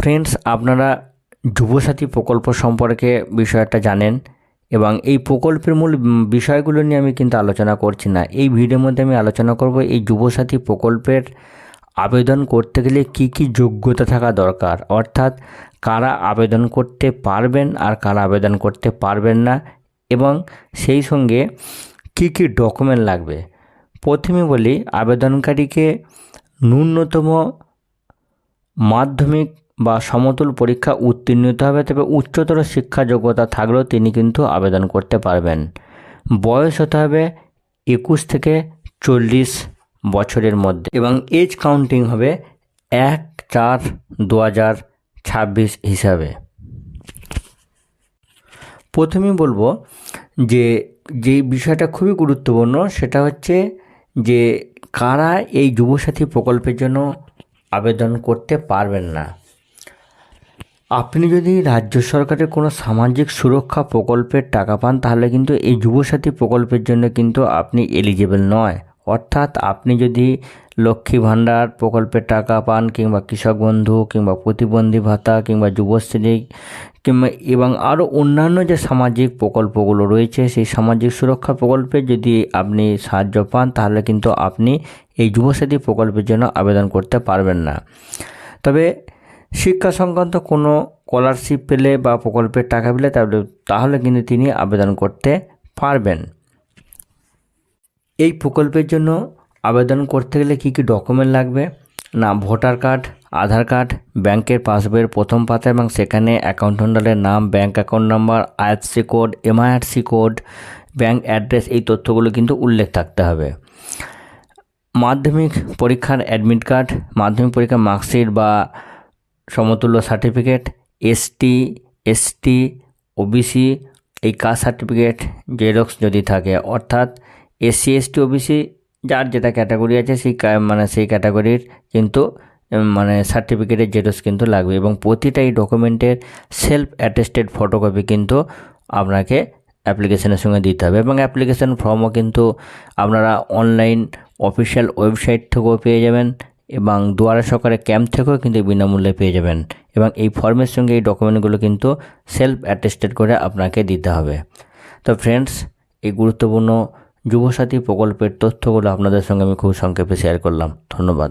Friends, আপনারা যুবসাথী প্রকল্প সম্পর্কে বিষয়টা জানেন এবং এই প্রকল্পের মূল বিষয়গুলো নিয়ে আমি কিন্তু আলোচনা করছি না। এই ভিডিওর মধ্যে আমি আলোচনা করব এই যুবসাথী প্রকল্পের আবেদন করতে গেলে কি কি যোগ্যতা থাকা দরকার, অর্থাৎ কারা আবেদন করতে পারবেন আর কারা আবেদন করতে পারবেন না, এবং সেই সঙ্গে কি কি ডকুমেন্ট লাগবে। প্রথমে বলি, আবেদনকারীকে ন্যূনতম মাধ্যমিক বা সমতুল পরীক্ষা উত্তীর্ণ হতে হবে, তবে উচ্চতর শিক্ষা যোগ্যতা থাকলেও তিনি কিন্তু আবেদন করতে পারবেন। বয়স হতে হবে 21 থেকে 40 বছরের মধ্যে এবং এজ কাউন্টিং হবে 1/4/2026 হিসাবে। প্রথমেই বলবো যে বিষয়টা খুবই গুরুত্বপূর্ণ, সেটা হচ্ছে যে কারা এই যুবসাথী প্রকল্পের জন্য আবেদন করতে পারবেন না। আপনি যদি রাজ্য সরকারের কোনো সামাজিক সুরক্ষা প্রকল্পের টাকা পান, তাহলে কিন্তু এই যুবসাথী প্রকল্পের জন্য কিন্তু আপনি এলিজিবল নয়। অর্থাৎ আপনি যদি লক্ষ্মী ভাণ্ডার প্রকল্পের টাকা পান, কিংবা কৃষক বন্ধু, কিংবা প্রতিবন্ধী ভাতা, কিংবা যুবশ্রী, কিংবা এবং আরও অন্যান্য যে সামাজিক প্রকল্পগুলো রয়েছে, সেই সামাজিক সুরক্ষা প্রকল্পে যদি আপনি সাহায্য পান, তাহলে কিন্তু আপনি এই যুবসাথী প্রকল্পের জন্য আবেদন করতে পারবেন না। তবে শিক্ষা সংক্রান্ত কোনো স্কলারশিপ পেলে বা প্রকল্পের টাকা পেলে তাহলে কিন্তু তিনি আবেদন করতে পারবেন। এই প্রকল্পের জন্য আবেদন করতে গেলে কী কী ডকুমেন্ট লাগবে না, ভোটার কার্ড, আধার কার্ড, ব্যাংকের পাসবইয়ের প্রথম পাতা এবং সেখানে অ্যাকাউন্ট হোল্ডারের নাম, bank account number, IFSC code, MIRC code, bank address, এই তথ্যগুলো কিন্তু উল্লেখ থাকতে হবে। মাধ্যমিক পরীক্ষার অ্যাডমিট কার্ড, মাধ্যমিক পরীক্ষার মার্কশিট বা সমতুল্য সার্টিফিকেট, এসটি, ওবিসি এই কাস্ট সার্টিফিকেট জেরক্স যদি থাকে, অর্থাৎ SC/ST OBC যার যেটা ক্যাটাগরি আছে সেই ক্যাটাগরির কিন্তু সার্টিফিকেটের জেরক্স কিন্তু লাগবে, এবং প্রতিটা এই ডকুমেন্টের সেলফ অ্যাটেস্টেড ফটোকপি কিন্তু আপনাকে অ্যাপ্লিকেশনের সঙ্গে দিতে হবে। এবং অ্যাপ্লিকেশন ফর্মও কিন্তু আপনারা অনলাইন অফিসিয়াল ওয়েবসাইট থেকেও পেয়ে যাবেন এবং দুয়ারে সরকারের ক্যাম্প থেকেও কিন্তু বিনামূল্যে পেয়ে যাবেন। এবং এই ফর্মের সঙ্গে এই ডকুমেন্টগুলো কিন্তু সেলফ অ্যাটেস্টেড করে আপনাকে দিতে হবে। তো ফ্রেন্ডস, এই গুরুত্বপূর্ণ যুবসাথী প্রকল্পের তথ্যগুলো আপনাদের সঙ্গে আমি খুব সংক্ষেপে শেয়ার করলাম। ধন্যবাদ।